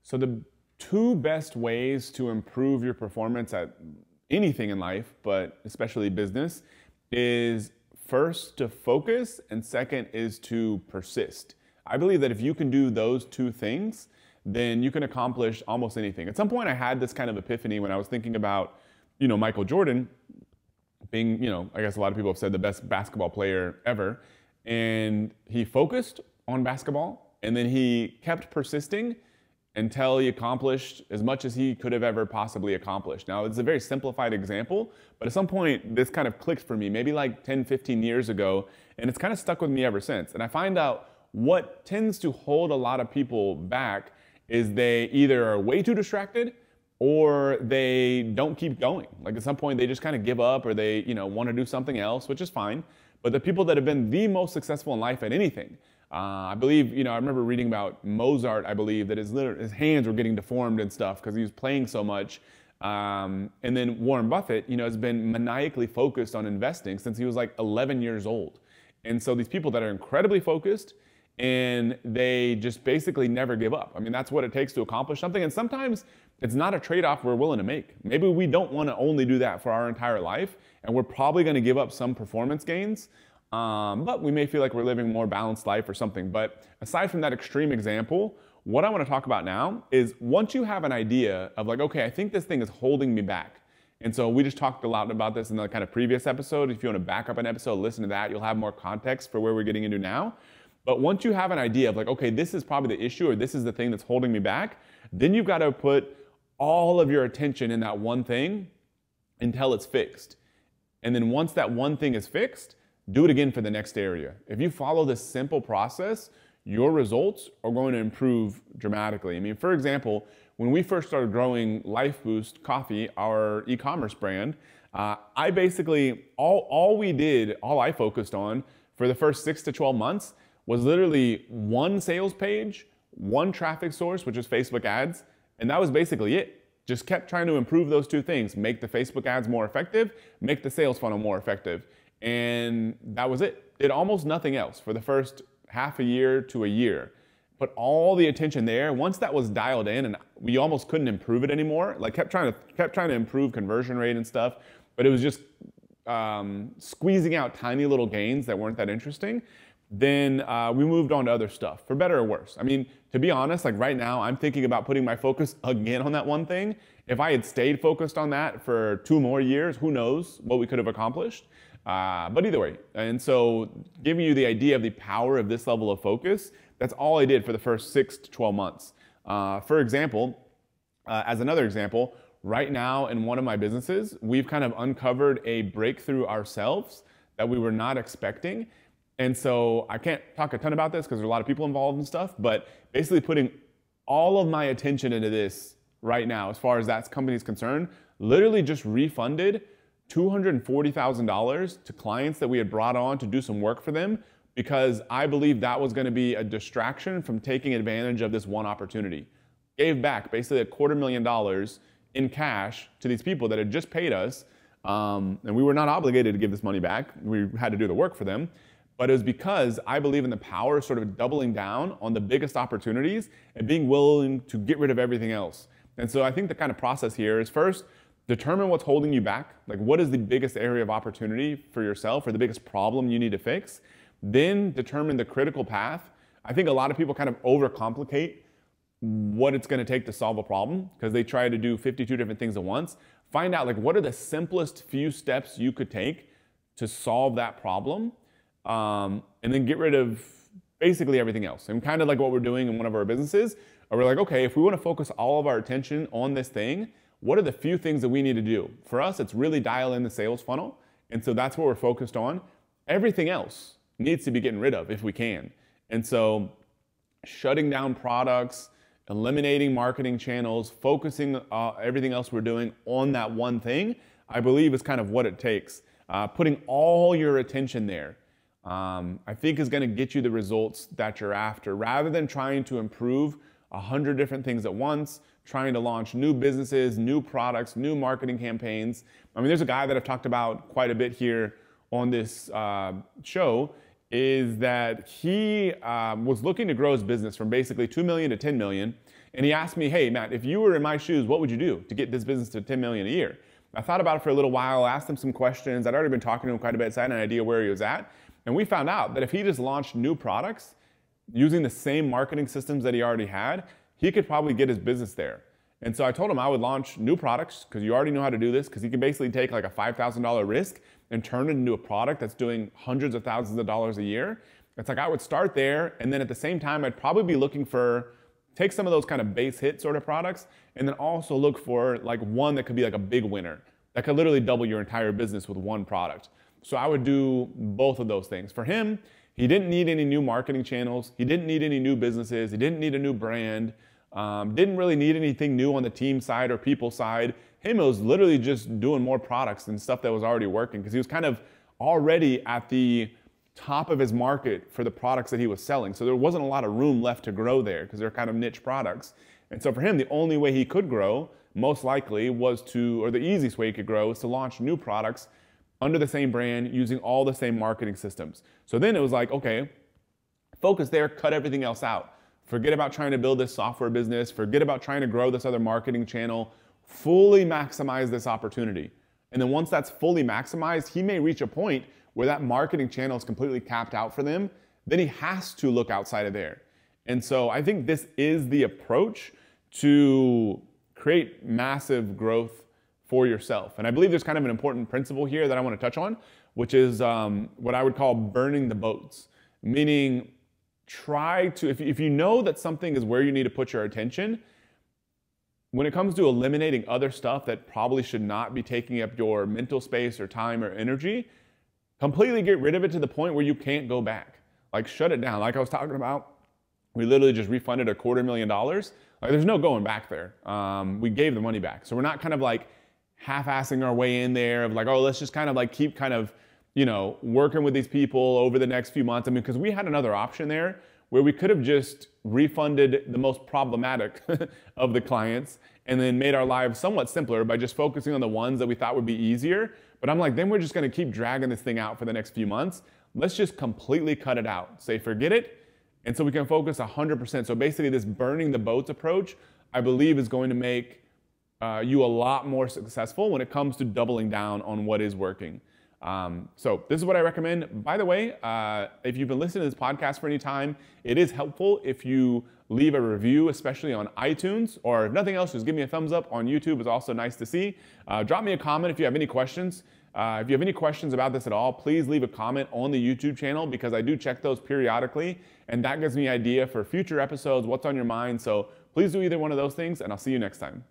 So the two best ways to improve your performance at anything in life, but especially business, is first to focus and second is to persist. I believe that if you can do those two things, then you can accomplish almost anything. At some point I had this kind of epiphany when I was thinking about, Michael Jordan being, I guess a lot of people have said the best basketball player ever. And he focused on basketball and then he kept persisting until he accomplished as much as he could have ever possibly accomplished. Now, it's a very simplified example, but at some point, this kind of clicked for me, maybe like 10, 15 years ago, and it's kind of stuck with me ever since. And I find out what tends to hold a lot of people back is they either are way too distracted or they don't keep going. Like at some point, they just kind of give up or they, want to do something else, which is fine. But the people that have been the most successful in life at anything, I believe, I remember reading about Mozart, I believe, that his hands were getting deformed and stuff because he was playing so much. And then Warren Buffett, has been maniacally focused on investing since he was like 11 years old. And so these people that are incredibly focused and they just basically never give up. I mean, that's what it takes to accomplish something. And sometimes it's not a trade-off we're willing to make. Maybe we don't want to only do that for our entire life, and we're probably going to give up some performance gains. But we may feel like we're living a more balanced life or something. But aside from that extreme example, what I want to talk about now is once you have an idea of like, okay, I think this thing is holding me back. And so we just talked a lot about this in the kind of previous episode. If you want to back up an episode, listen to that. You'll have more context for where we're getting into now. But once you have an idea of like, okay, this is probably the issue or this is the thing that's holding me back, then you've got to put all of your attention in that one thing until it's fixed. And then once that one thing is fixed, do it again for the next area. If you follow this simple process, your results are going to improve dramatically. I mean, for example, when we first started growing Lifeboost Coffee, our e-commerce brand, I basically, all I focused on for the first 6 to 12 months was literally one sales page, one traffic source, which is Facebook ads, and that was basically it. Just kept trying to improve those two things, make the Facebook ads more effective, make the sales funnel more effective. And that was it. Did almost nothing else for the first half a year to a year. Put all the attention there. Once that was dialed in and we almost couldn't improve it anymore, like kept trying to improve conversion rate and stuff, but it was just squeezing out tiny little gains that weren't that interesting. Then we moved on to other stuff, for better or worse. I mean, to be honest, like right now, I'm thinking about putting my focus again on that one thing. If I had stayed focused on that for 2 more years, who knows what we could have accomplished. But either way, and so giving you the idea of the power of this level of focus, that's all I did for the first 6 to 12 months. For example, as another example, right now in one of my businesses, we've kind of uncovered a breakthrough ourselves that we were not expecting. And so I can't talk a ton about this because there's a lot of people involved and stuff, but basically putting all of my attention into this right now, as far as that company is concerned, literally just refunded $240,000 to clients that we had brought on to do some work for them because I believe that was going to be a distraction from taking advantage of this one opportunity. Gave back basically $250,000 in cash to these people that had just paid us, and we were not obligated to give this money back. We had to do the work for them. But it was because I believe in the power of sort of doubling down on the biggest opportunities and being willing to get rid of everything else. And so I think the kind of process here is first, determine what's holding you back. Like what is the biggest area of opportunity for yourself or the biggest problem you need to fix? Then determine the critical path. I think a lot of people kind of overcomplicate what it's going to take to solve a problem because they try to do 52 different things at once. Find out like what are the simplest few steps you could take to solve that problem. And then get rid of basically everything else. And kind of like what we're doing in one of our businesses, we're like, okay, if we want to focus all of our attention on this thing, what are the few things that we need to do? For us, it's really dial in the sales funnel. And so that's what we're focused on. Everything else needs to be getting rid of if we can. And so shutting down products, eliminating marketing channels, focusing everything else we're doing on that one thing, I believe is kind of what it takes. Putting all your attention there. I think is going to get you the results that you're after rather than trying to improve 100 different things at once, trying to launch new businesses, new products, new marketing campaigns. I mean, there's a guy that I've talked about quite a bit here on this show is that he was looking to grow his business from basically 2 million to 10 million. And he asked me, hey, Matt, if you were in my shoes, what would you do to get this business to 10 million a year? I thought about it for a little while, asked him some questions. I'd already been talking to him quite a bit, so I had an idea where he was at. And we found out that if he just launched new products using the same marketing systems that he already had, he could probably get his business there. And so I told him I would launch new products because you already know how to do this, because he can basically take like a $5,000 risk and turn it into a product that's doing hundreds of thousands of dollars a year. It's like I would start there, and then at the same time, I'd probably be looking for, take some of those kind of base hit sort of products, and then also look for like one that could be like a big winner that could literally double your entire business with one product. So I would do both of those things. For him, he didn't need any new marketing channels. He didn't need any new businesses. He didn't need a new brand. Didn't really need anything new on the team side or people side. Him, it was literally just doing more products and stuff that was already working, because he was kind of already at the top of his market for the products that he was selling. So there wasn't a lot of room left to grow there because they're kind of niche products. And so for him, the only way he could grow, most likely, was to, or the easiest way he could grow, is to launch new products under the same brand using all the same marketing systems. So then it was like, okay, focus there, cut everything else out. Forget about trying to build this software business. Forget about trying to grow this other marketing channel. Fully maximize this opportunity. And then once that's fully maximized, he may reach a point where that marketing channel is completely capped out for them. Then he has to look outside of there. And so I think this is the approach to create massive growth for yourself. And I believe there's kind of an important principle here that I want to touch on, which is what I would call burning the boats. Meaning, try to, if you know that something is where you need to put your attention, when it comes to eliminating other stuff that probably should not be taking up your mental space or time or energy, completely get rid of it to the point where you can't go back. Like, shut it down. Like I was talking about, we literally just refunded $250,000. Like, there's no going back there. We gave the money back. So we're not kind of like half-assing our way in there of like, oh, let's just kind of like keep kind of, you know, working with these people over the next few months. I mean, because we had another option there where we could have just refunded the most problematic of the clients and then made our lives somewhat simpler by just focusing on the ones that we thought would be easier. But I'm like, then we're just going to keep dragging this thing out for the next few months. Let's just completely cut it out. Say, forget it. And so we can focus 100%. So basically this burning the boats approach, I believe, is going to make you a lot more successful when it comes to doubling down on what is working. So this is what I recommend. By the way, if you've been listening to this podcast for any time, it is helpful if you leave a review, especially on iTunes, or if nothing else, just give me a thumbs up on YouTube. It's also nice to see. Drop me a comment if you have any questions. If you have any questions about this at all, please leave a comment on the YouTube channel, because I do check those periodically, and that gives me an idea for future episodes, what's on your mind. So please do either one of those things, and I'll see you next time.